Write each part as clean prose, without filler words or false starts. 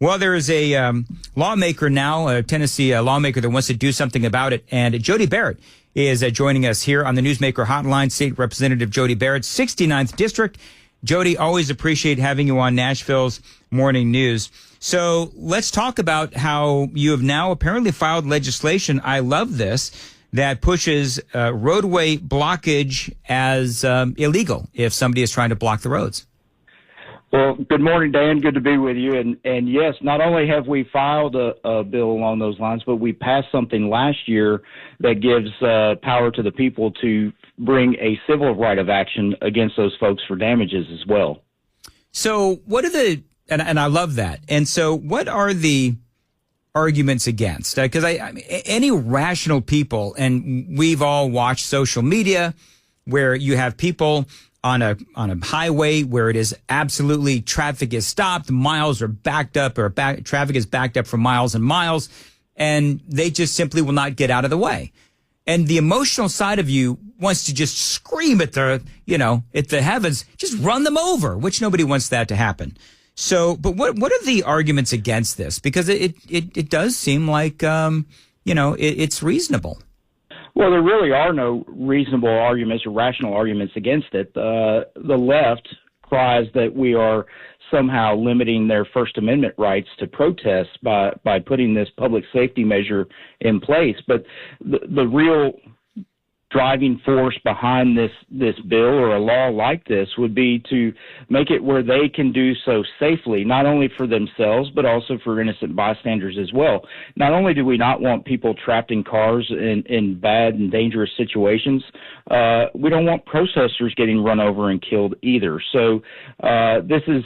Well, there is a lawmaker now, a Tennessee lawmaker that wants to do something about it. And Jody Barrett is joining us here on the Newsmaker Hotline, State Representative Jody Barrett, 69th District. Jody, always appreciate having you on Nashville's Morning News. So let's talk about how you have now apparently filed legislation. I love this, that pushes roadway blockage as illegal if somebody is trying to block the roads. Well, good morning, Dan. Good to be with you. And yes, not only have we filed a bill along those lines, but we passed something last year that gives power to the people to bring a civil right of action against those folks for damages as well. So what are and I love that. And so what are the arguments against? Because I mean, any rational people, and we've all watched social media where you have people on a highway where it is absolutely traffic is stopped, miles are backed up, or traffic is backed up for miles and miles, and they just simply will not get out of the way. And the emotional side of you wants to just scream at the heavens, just run them over, which nobody wants that to happen. So, but what are the arguments against this? Because it does seem like, it's reasonable. Well, there really are no reasonable arguments or rational arguments against it. The left cries that we are somehow limiting their First Amendment rights to protest by putting this public safety measure in place. But the real driving force behind this bill or a law like this would be to make it where they can do so safely, not only for themselves, but also for innocent bystanders as well. Not only do we not want people trapped in cars in bad and dangerous situations, we don't want protesters getting run over and killed either. So this is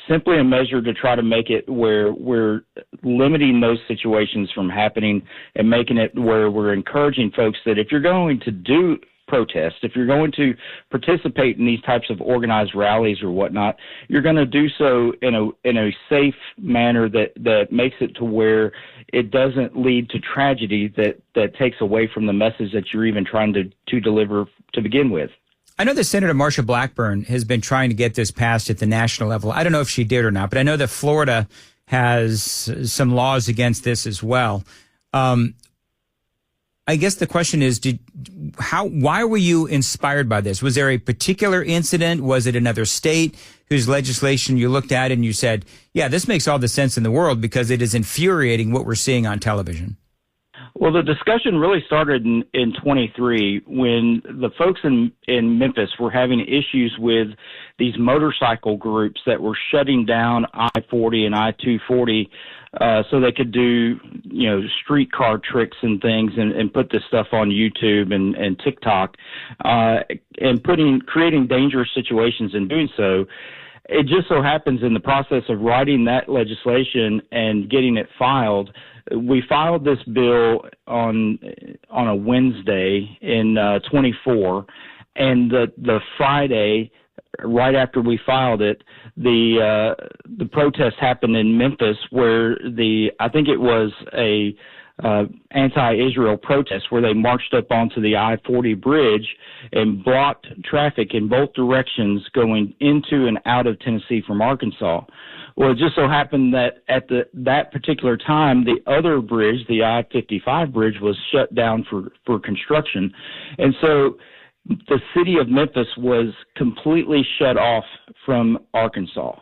simply a measure to try to make it where we're limiting those situations from happening and making it where we're encouraging folks that if you're going to do protest, if you're going to participate in these types of organized rallies or whatnot, you're going to do so in a safe manner that makes it to where it doesn't lead to tragedy that takes away from the message that you're even trying to deliver to begin with. I know that Senator Marsha Blackburn has been trying to get this passed at the national level. I don't know if she did or not, but I know that Florida has some laws against this as well. I guess the question is, why were you inspired by this? Was there a particular incident? Was it another state whose legislation you looked at and you said, yeah, this makes all the sense in the world because it is infuriating what we're seeing on television? Well, the discussion really started in 23 when the folks in Memphis were having issues with these motorcycle groups that were shutting down I-40 and I-240 so they could do, streetcar tricks and things and put this stuff on YouTube and TikTok and creating dangerous situations in doing so. It just so happens in the process of writing that legislation and getting it filed, we filed this bill on a Wednesday in 24, and the Friday right after we filed it, the protest happened in Memphis where I think it was a anti-Israel protest where they marched up onto the I-40 bridge and blocked traffic in both directions going into and out of Tennessee from Arkansas. Well, it just so happened that at that particular time, the other bridge, the I-55 bridge, was shut down for construction. And so the city of Memphis was completely shut off from Arkansas.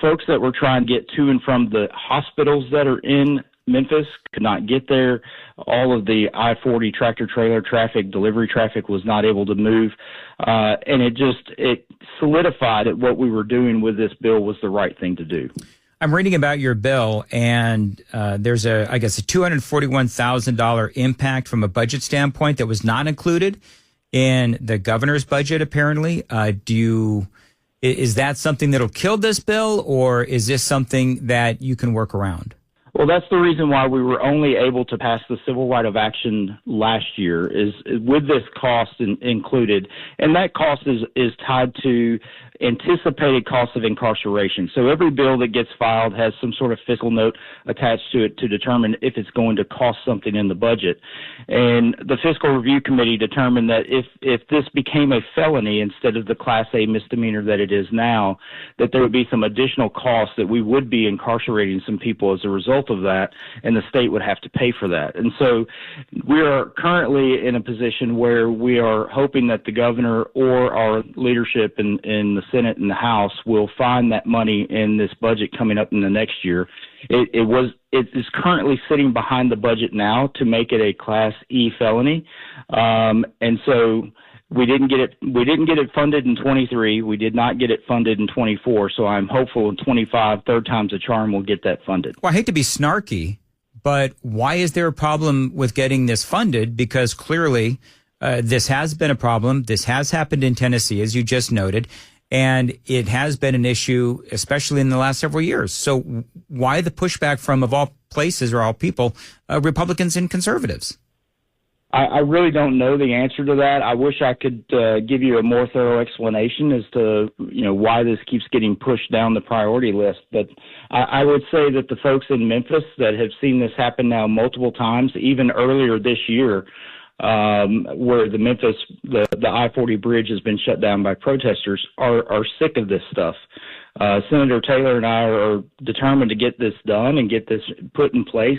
Folks that were trying to get to and from the hospitals that are in Memphis could not get there. All of the I-40 tractor-trailer traffic, delivery traffic was not able to move. And it solidified that what we were doing with this bill was the right thing to do. I'm reading about your bill, and there's a $241,000 impact from a budget standpoint that was not included in the governor's budget, apparently. Is that something that'll kill this bill, or is this something that you can work around? Well, that's the reason why we were only able to pass the civil right of action last year, is with this cost included. And that cost is tied to anticipated costs of incarceration. So every bill that gets filed has some sort of fiscal note attached to it to determine if it's going to cost something in the budget. And the Fiscal Review Committee determined that if this became a felony instead of the Class A misdemeanor that it is now, that there would be some additional costs, that we would be incarcerating some people as a result of that, and the state would have to pay for that. And so we are currently in a position where we are hoping that the governor or our leadership in the Senate and the House will find that money in this budget coming up in the next year. It is currently sitting behind the budget now to make it a Class E felony, and so we didn't get it funded in 23. We did not get it funded in 24. So I'm hopeful in 25, third time's a charm, we'll get that funded. Well, I hate to be snarky, but why is there a problem with getting this funded? Because clearly this has been a problem. This has happened in Tennessee, as you just noted, and it has been an issue, especially in the last several years. So why the pushback from, of all places or all people, Republicans and conservatives? I really don't know the answer to that. I wish I could give you a more thorough explanation as to why this keeps getting pushed down the priority list. But I would say that the folks in Memphis that have seen this happen now multiple times, even earlier this year, where the I-40 bridge has been shut down by protesters, are sick of this stuff. Senator Taylor and I are determined to get this done and get this put in place.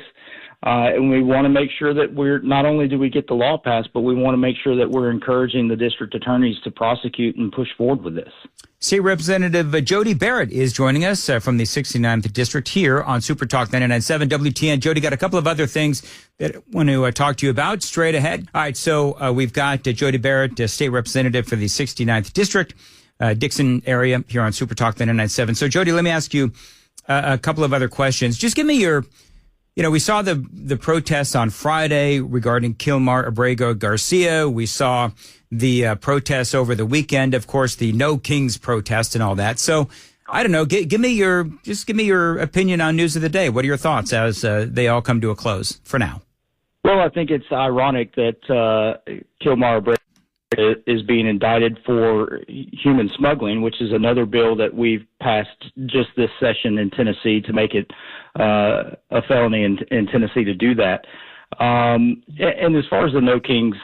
And we want to make sure that not only do we get the law passed, but we want to make sure that we're encouraging the district attorneys to prosecute and push forward with this. State Representative Jody Barrett is joining us from the 69th District here on Super Talk 99.7 WTN. Jody, got a couple of other things that I want to talk to you about straight ahead. All right, so we've got Jody Barrett, State Representative for the 69th District, Dixon area here on Super Talk 99.7. So, Jody, let me ask you a couple of other questions. Just give me your... we saw the protests on Friday regarding Kilmar Abrego Garcia. We saw the protests over the weekend, of course, the No Kings protest and all that. So I don't know. Give me your opinion on news of the day. What are your thoughts as they all come to a close for now? Well, I think it's ironic that Kilmar Abrego is being indicted for human smuggling, which is another bill that we've passed just this session in Tennessee to make it a felony in Tennessee to do that. And as far as the No Kings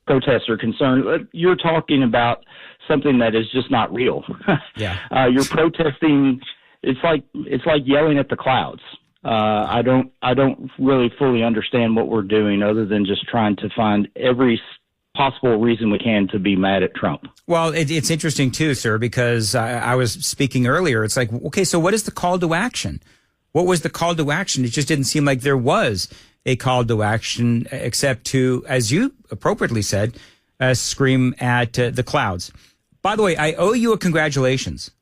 protests are concerned, you're talking about something that is just not real. Yeah. You're protesting. It's like yelling at the clouds. I don't really fully understand what we're doing, other than just trying to find every possible reason we can to be mad at Trump. Well, it's interesting too, sir, because I was speaking earlier. It's like, okay, so what is the call to action? What was the call to action? It just didn't seem like there was a call to action, except to, as you appropriately said, scream at the clouds. By the way, I owe you a congratulations,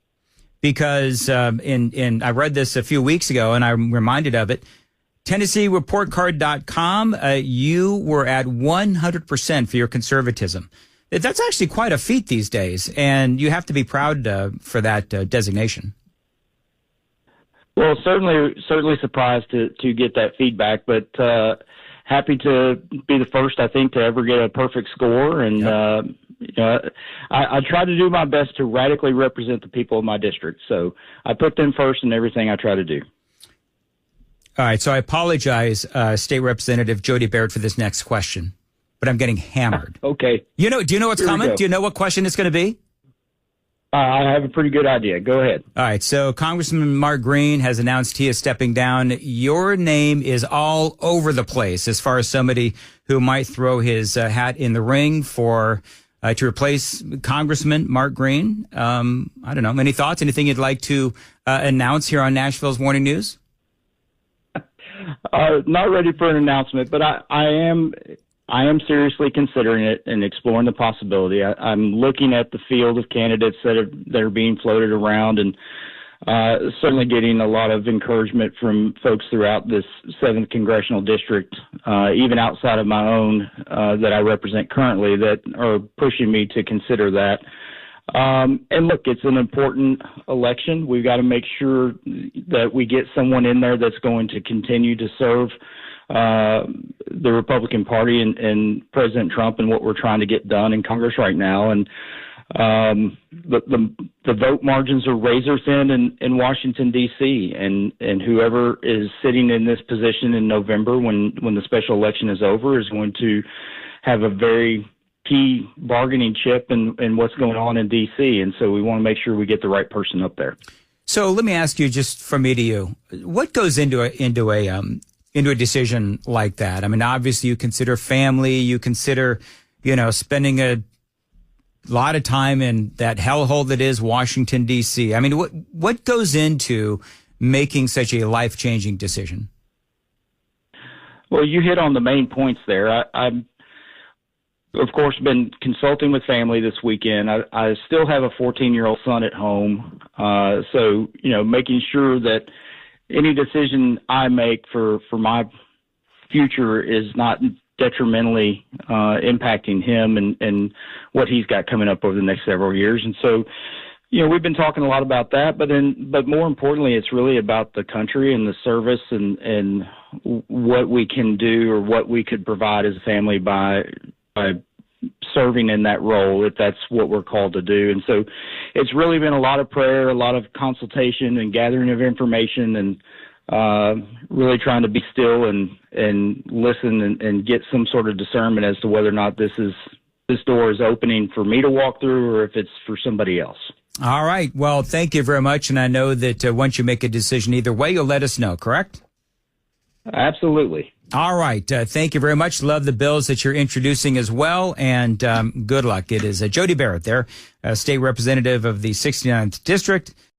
because I read this a few weeks ago and I'm reminded of it. TennesseeReportCard.com, you were at 100% for your conservatism. That's actually quite a feat these days, and you have to be proud for that designation. Well, certainly surprised to get that feedback, but happy to be the first, I think, to ever get a perfect score. And I try to do my best to radically represent the people of my district. So I put them first in everything I try to do. All right, so I apologize, State Representative Jody Barrett, for this next question, but I'm getting hammered. Okay. Do you know what's coming? Do you know what question it's going to be? I have a pretty good idea. Go ahead. All right, so Congressman Mark Green has announced he is stepping down. Your name is all over the place as far as somebody who might throw his hat in the ring to replace Congressman Mark Green. I don't know. Any thoughts? Anything you'd like to announce here on Nashville's Morning News? Not ready for an announcement, but I am seriously considering it and exploring the possibility. I'm looking at the field of candidates that are being floated around, and certainly getting a lot of encouragement from folks throughout this 7th congressional district, even outside of my own that I represent currently, that are pushing me to consider that. And look, it's an important election. We've got to make sure that we get someone in there that's going to continue to serve the Republican Party and President Trump and what we're trying to get done in Congress right now. And the vote margins are razor thin in Washington, D.C., and whoever is sitting in this position in November when the special election is over is going to have a very key bargaining chip in what's going on in D.C., and so we want to make sure we get the right person up there. So let me ask you, just from me to you, what goes into a decision like that? I mean, obviously you consider family, you consider, spending a lot of time in that hellhole that is Washington, D.C. I mean, what goes into making such a life-changing decision? Well, you hit on the main points there. I'm of course, been consulting with family this weekend. I still have a 14-year-old son at home. So, making sure that any decision I make for my future is not detrimentally impacting him and what he's got coming up over the next several years. And so, we've been talking a lot about that, but more importantly, it's really about the country and the service and what we can do or what we could provide as a family by serving in that role, if that's what we're called to do. And so it's really been a lot of prayer, a lot of consultation and gathering of information, and really trying to be still and listen and get some sort of discernment as to whether or not this door is opening for me to walk through or if it's for somebody else. All right. Well, thank you very much. And I know that once you make a decision either way, you'll let us know, correct? Absolutely. All right. Thank you very much. Love the bills that you're introducing as well. And good luck. It is Jody Barrett there, State Representative of the 69th District.